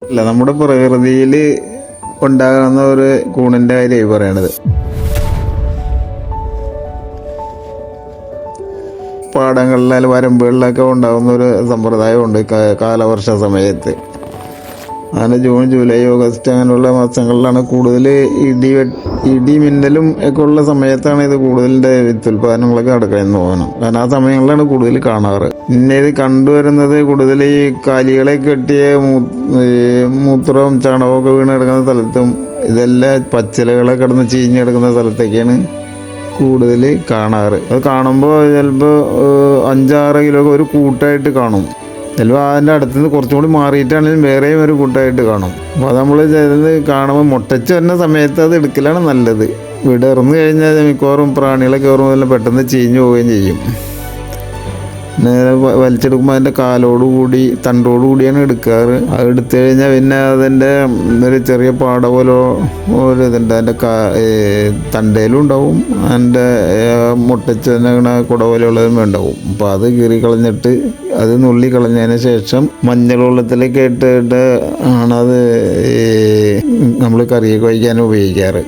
അല്ല, നമ്മുടെ പ്രകൃതിയിൽ ഉണ്ടാകുന്ന ഒരു കൂണിൻ്റെ കാര്യമായി പറയണത്. പാടങ്ങളിലും വരമ്പുകളിലൊക്കെ ഉണ്ടാകുന്ന ഒരു സമ്പ്രദായമുണ്ട് കാലവർഷ സമയത്ത്. അങ്ങനെ ജൂൺ, ജൂലൈ, ഓഗസ്റ്റ് അങ്ങനെയുള്ള മാസങ്ങളിലാണ് കൂടുതൽ ഇടി മിന്നലും ഒക്കെ ഉള്ള സമയത്താണ് ഇത് കൂടുതലിൻ്റെ വിത്തുൽപാദനങ്ങളൊക്കെ നടക്കണമെന്ന് തോന്നണം. കാരണം ആ സമയങ്ങളിലാണ് കൂടുതൽ കാണാറ്. പിന്നെ ഇത് കണ്ടുവരുന്നത് കൂടുതൽ ഈ കാലികളെ കെട്ടിയ മൂത്രവും ചാണകമൊക്കെ വീണ് കിടക്കുന്ന സ്ഥലത്തും ഇതെല്ലാം പച്ചിലകളെ കിടന്ന് ചീഞ്ഞ് കിടക്കുന്ന സ്ഥലത്തൊക്കെയാണ് കൂടുതൽ കാണാറ്. അത് കാണുമ്പോൾ ചിലപ്പോൾ 5-6 കിലോ ഒരു കൂട്ടായിട്ട് കാണും. ചിലപ്പോൾ അതിൻ്റെ അടുത്തുനിന്ന് കുറച്ചും കൂടി മാറിയിട്ടാണെങ്കിലും വേറെയും ഒരു കൂട്ടായിട്ട് കാണും. അപ്പോൾ അത് നമ്മൾ ചിലത് കാണുമ്പോൾ മുട്ടച്ച് വരുന്ന സമയത്ത് അത് എടുക്കലാണ് നല്ലത്. വിടർന്നു കഴിഞ്ഞാൽ മിക്കവാറും പ്രാണികളൊക്കെ ഓർമ്മ പെട്ടെന്ന് ചീഞ്ഞു പോവുകയും ചെയ്യും. നേരെ വലിച്ചെടുക്കുമ്പോൾ അതിൻ്റെ കാലോടുകൂടി തണ്ടോടുകൂടിയാണ് എടുക്കാറ്. അത് എടുത്തു കഴിഞ്ഞാൽ പിന്നെ അതിൻ്റെ ഒരു ചെറിയ പാട പോലെ ഒരു ഇതുണ്ട്. അതിൻ്റെ തണ്ടയിലും ഉണ്ടാവും, അതിൻ്റെ മുട്ടച്ചന കുട പോലെയുള്ളതും ഉണ്ടാവും. അപ്പോൾ അത് കീറി കളഞ്ഞിട്ട് അത് നുള്ളി കളഞ്ഞതിന് ശേഷം മഞ്ഞൾ വെള്ളത്തിലേക്ക് ഇട്ടിട്ട് ആണത് നമ്മൾ കറിയൊക്കെ വയ്ക്കാൻ ഉപയോഗിക്കാറ്.